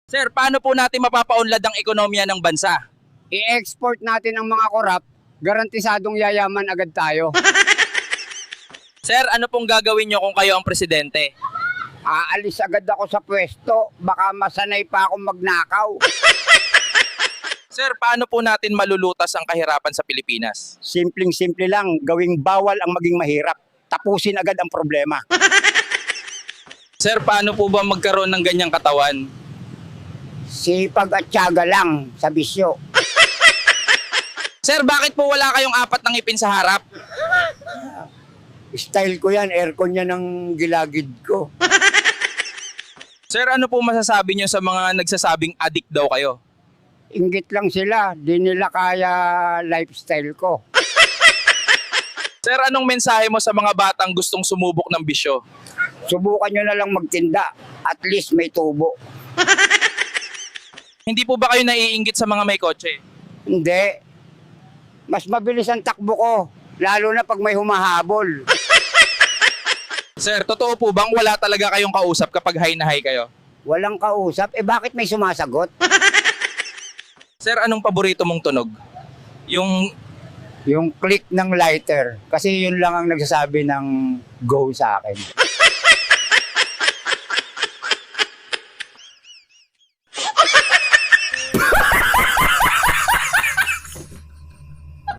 Sir, paano po natin mapapaunlad ang ekonomiya ng bansa? I-export natin ang mga korap, garantisadong yayaman agad tayo. Sir, ano pong gagawin nyo kung kayo ang presidente? Aalis agad ako sa pwesto, baka masanay pa akong magnakaw. Sir, paano po natin malulutas ang kahirapan sa Pilipinas? Simpleng-simple lang, gawing bawal ang maging mahirap. Tapusin agad ang problema. Sir, paano po ba magkaroon ng ganyang katawan? Sipag at tiyaga lang sa bisyo. Sir, bakit po wala kayong apat ng ngipin sa harap? Style ko yan, aircon yan ang gilagid ko. Sir, ano po masasabi nyo sa mga nagsasabing addict daw kayo? Inggit lang sila, di nila kaya lifestyle ko. Sir, anong mensahe mo sa mga batang gustong sumubok ng bisyo? Subukan nyo na lang magtinda, at least may tubo. Hindi po ba kayo naiinggit sa mga may kotse? Hindi. Mas mabilis ang takbo ko, lalo na pag may humahabol. Sir, totoo po bang wala talaga kayong kausap kapag high na high kayo? Walang kausap, bakit may sumasagot? Sir, anong paborito mong tunog? Yung click ng lighter, kasi yun lang ang nagsasabi ng go sa akin.